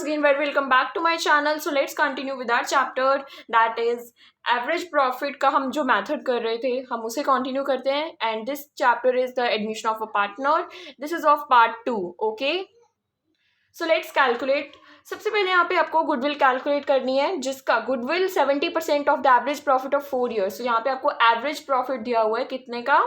once again very welcome back to my channel. So let's continue with our chapter, that is average profit का हम जो method कर रहे थे हम उसे continue करते हैं. And this chapter is the admission of a partner. This is of part 2. Okay, so let's calculate. सबसे पहले यहाँ पे आपको गुडविल कैलकुलेट करनी है, जिसका goodwill 70% of the average profit of 4 years. तो यहाँ पे आपको एवरेज प्रॉफिट दिया हुआ है कितने का,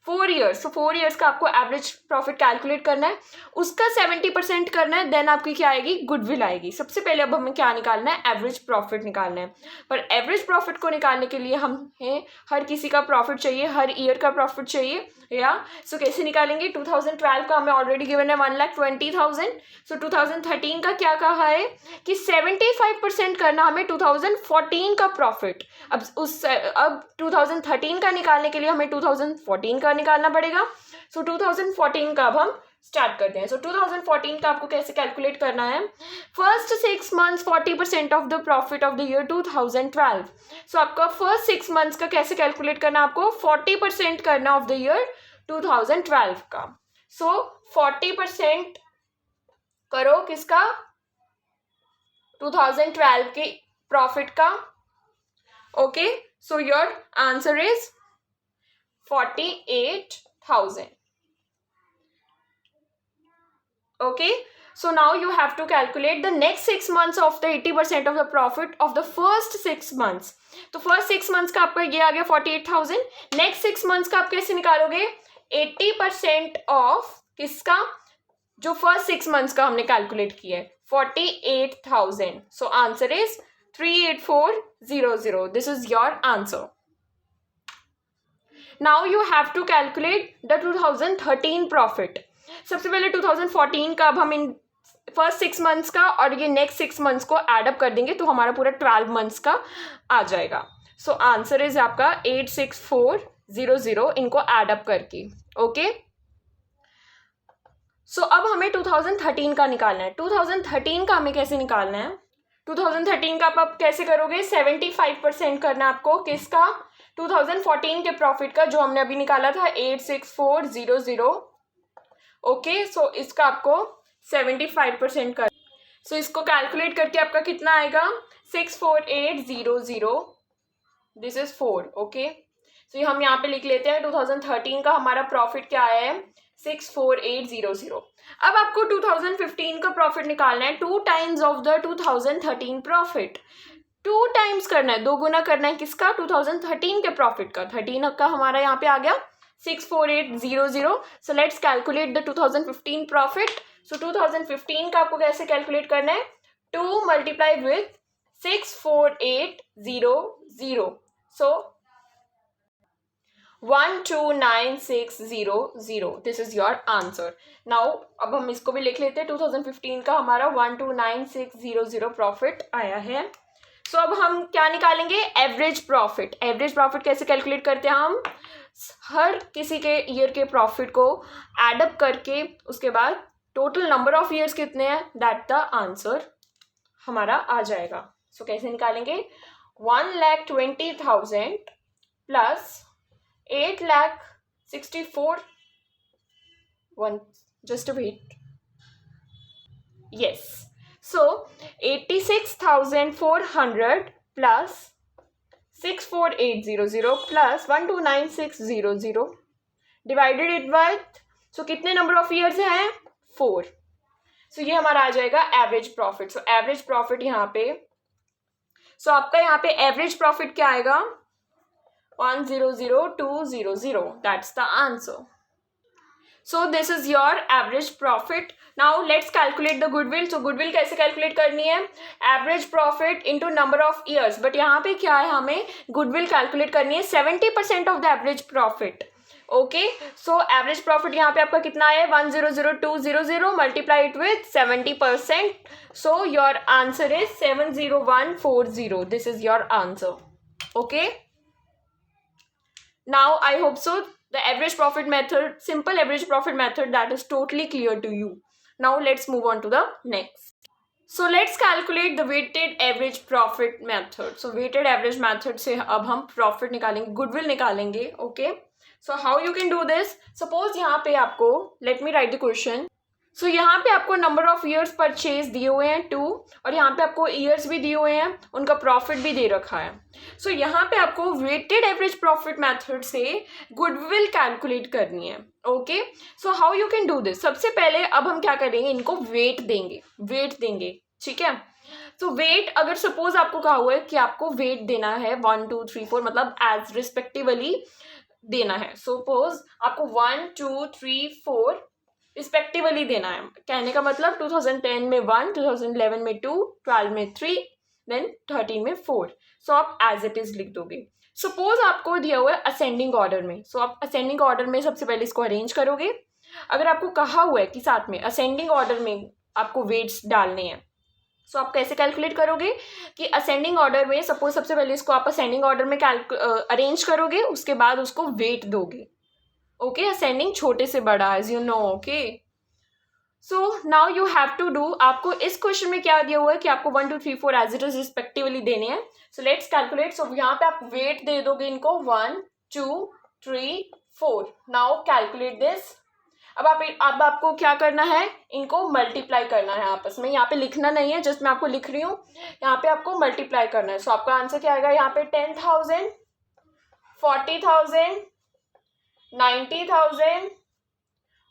4 ईयर्स. तो 4 ईयर्स का आपको एवरेज प्रॉफिट कैलकुलेट करना है, उसका 70% करना है, देन आपकी क्या आएगी, गुडविल आएगी. सबसे पहले अब हमें क्या निकालना है, एवरेज प्रॉफिट निकालना है. पर एवरेज प्रॉफिट को निकालने के लिए हमें हर किसी का प्रॉफिट चाहिए, हर ईयर का प्रॉफिट चाहिए. या सो कैसे निकालेंगे, 2012 का हमें ऑलरेडी गिवन है 1,20,000. सो 2013 का क्या कहा है कि 75% करना हमें 2014 का प्रॉफिट. अब 2013 का निकालने के लिए हमें 2014 का निकालना पड़ेगा. सो 2014 का अब हम स्टार्ट करते हैं. सो 2014 का आपको कैसे कैलकुलेट करना है, first 6 months 40% of the profit of the year 2012. सो आपका फर्स्ट 6 मंथ्स का कैसे कैलकुलेट करना है, आपको 40% करना ऑफ द ईयर 2012 का. सो 40% करो किसका, 2012 के प्रॉफिट का. Okay, so your answer is 48,000. Okay, so now you have to calculate the next 6 months of the 80% of the profit of the first 6 months. तो first 6 months का आपका ये आ गया 48,000. next 6 months का आप कैसे निकालोगे, 80% ऑफ किसका, जो first 6 months का हमने कैलकुलेट किया है 48,000. so answer is 38400. this is your answer. now you have to calculate the 2013 profit. सबसे पहले 2014 का अब हम इन फर्स्ट 6 मंथ्स का और ये नेक्स्ट 6 मंथ्स को एडअप कर देंगे तो हमारा पूरा 12 मंथ्स का आ जाएगा. सो आंसर इज आपका 86400 इनको एडअप करके. ओके, सो अब हमें 2013 का निकालना है. 2013 का हमें कैसे निकालना है, 2013 का आप कैसे करोगे, 75% करना है आपको किसका, 2014 के प्रॉफिट का जो हमने अभी निकाला था 86400. ओके, सो इसका आपको 75% कर. सो इसको कैलकुलेट करके आपका कितना आएगा, 64800. This is 4. ओके, सो हम यहाँ पे लिख लेते हैं 2013 का हमारा प्रॉफिट क्या आया है, 64800. अब आपको 2015 का प्रॉफिट निकालना है, 2 times of the 2013 profit. 2 times करना है, 2 गुना करना है किसका, 2013 के प्रॉफिट का. 13 का हमारा यहाँ पे आ गया 64800. so let's calculate the 2015 profit. so 2015 का आपको कैसे कैलकुलेट करना है, 2 multiply with 64800. so 129,600. this is your answer. now अब हम इसको भी लिख लेते हैं, 2015 का हमारा 129,600 प्रॉफिट आया है. सो अब हम क्या निकालेंगे, एवरेज प्रॉफिट. एवरेज प्रॉफिट कैसे कैलकुलेट करते हैं, हम हर किसी के ईयर के प्रॉफिट को एडअप करके उसके बाद टोटल नंबर ऑफ ईयर्स कितने हैं, दैट द आंसर हमारा आ जाएगा. सो कैसे निकालेंगे, 1,20,000 plus 8,64. Just wait, yes. So 86,400 plus 64800 plus 129,600 divided it by, so कितने नंबर ऑफ ईयर्स हैं, 4. सो ये हमारा आ जाएगा average profit. So average profit यहाँ पे, सो आपका यहाँ पे एवरेज प्रॉफिट क्या आएगा, 100,200. That's the answer. So this is your average profit. Now let's calculate the goodwill. So goodwill कैसे कैलकुलेट करनी है, average profit into number of years. But यहाँ पे क्या है, हमें goodwill कैलकुलेट करनी है 70% of the average profit. Okay, so average profit यहाँ पे आपका कितना है, 100,200. Multiply it with 70%. So your answer is 70140. This is your answer. Okay, now I hope so the average profit method, simple average profit method, that is totally clear to you. Now let's move on to the next. So let's calculate the weighted average profit method. So weighted average method से अब हम profit निकालेंगे, goodwill निकालेंगे. Okay, so how you can do this, suppose यहाँ पे आपको, let me write the question. सो यहाँ पे आपको नंबर ऑफ ईयर्स परचेज दिए हुए हैं 2 और यहाँ पे आपको ईयर्स भी दिए हुए हैं, उनका प्रॉफिट भी दे रखा है. सो यहाँ पे आपको वेटेड एवरेज प्रॉफिट मेथड से गुडविल कैलकुलेट करनी है. Okay, so how you can do this. सबसे पहले अब हम क्या करेंगे, इनको वेट देंगे. ठीक है, तो वेट अगर सपोज आपको कहा हुआ है कि आपको वेट देना है 1 2 3 4 मतलब एज रिस्पेक्टिवली देना है. सपोज आपको 1 2 3 4 रिस्पेक्टिवली देना है. कहने का मतलब 2010 में 1, 2011 में 2, 12 में 3, देन 13 में 4. सो आप एज इट इज लिख दोगे. सपोज आपको दिया हुआ है असेंडिंग ऑर्डर में. सो आप असेंडिंग ऑर्डर में सबसे पहले इसको अरेंज करोगे. अगर आपको कहा हुआ है कि साथ में असेंडिंग ऑर्डर में आपको वेट्स डालने हैं, सो आप कैसे कैलकुलेट करोगे कि असेंडिंग ऑर्डर में सपोज सबसे पहले इसको आप असेंडिंग ऑर्डर में अरेंज करोगे, उसके बाद उसको वेट दोगे. ओके, असेंडिंग छोटे से बड़ा as you know. Okay, so now you have to do. आपको इस क्वेश्चन में क्या दिया हुआ है कि आपको 1 2 3 4 एज इट इज रिस्पेक्टिवली देने हैं. So let's calculate. सो यहाँ पे आप वेट दे दोगे इनको 1 2 3 4. Now calculate this. अब आपको क्या करना है, इनको मल्टीप्लाई करना है आपस में. यहाँ पे लिखना नहीं है, जस्ट मैं आपको लिख रही हूँ. यहाँ पे आपको मल्टीप्लाई करना है. सो आपका आंसर क्या आएगा, यहाँ पे 10,000 40,000 90,000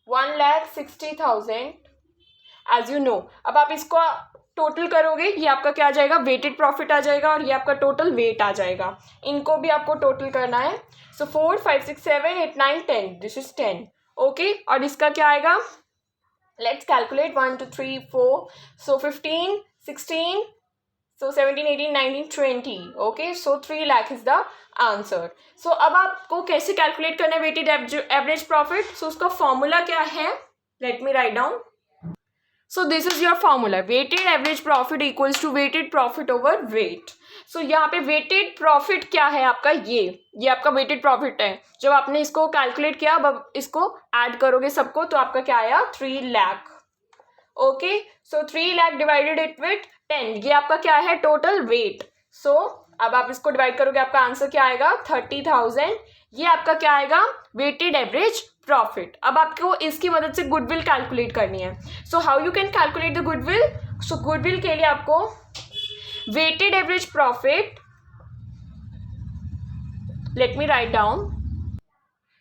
1,60,000 एज यू नो. अब आप इसको टोटल करोगे, ये आपका क्या आ जाएगा, वेटेड प्रॉफिट आ जाएगा और ये आपका टोटल वेट आ जाएगा. इनको भी आपको टोटल करना है. सो 4 5 6 7 8 9 10, दिस इज 10. ओके, और इसका क्या आएगा, let's calculate. 1 2 3 4, so 15 16, so 17 18 19 20. Okay, so 3 lakh is the answer. So अब आपको कैसे कैलकुलेट करना है वेटेड एवरेज प्रॉफिट. सो उसका फॉर्मूला क्या है, let me write down. So this is your formula. Weighted average profit equals to weighted profit over weight. So यहाँ पे वेटेड प्रॉफिट क्या है आपका, ये आपका वेटेड प्रॉफिट है. जब आपने इसको कैलकुलेट किया, अब इसको ऐड करोगे सबको, तो आपका क्या आया, 3 lakh. Okay, so 3 lakh divided it with 10, ये आपका क्या है, टोटल वेट. सो अब आप इसको डिवाइड करोगे, आपका आंसर क्या आएगा, 30,000. ये आपका क्या आएगा, वेटेड एवरेज प्रॉफिट. अब आपको इसकी मदद से गुडविल कैलकुलेट करनी है. So how you can calculate the goodwill. So goodwill के लिए आपको weighted average profit, let me write down.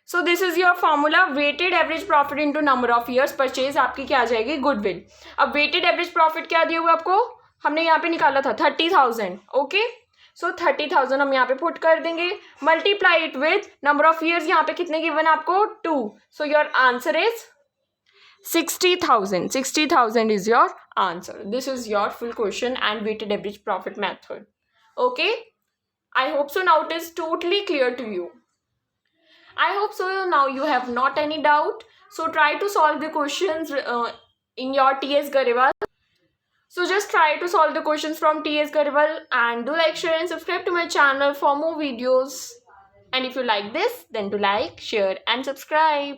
So this is your formula. Weighted average profit into number of years purchase आपकी क्या आ जाएगी, goodwill. अब weighted average profit क्या दिया हुआ आपको, हमने यहाँ पे निकाला था 30,000. ओके, सो 30,000 हम यहाँ पे पुट कर देंगे. Multiply it with number of years, यहाँ पे कितने गिवन आपको, 2. So your answer is 60,000. 60,000 is your answer. This is your full question and weighted average profit method. Okay, I hope so now it is totally clear to you. I hope so now you have not any doubt. So try to solve the questions in your TS Garewal. So just try to solve the questions from TS Garewal and do like, share and subscribe to my channel for more videos. And if you like this, then do like, share and subscribe.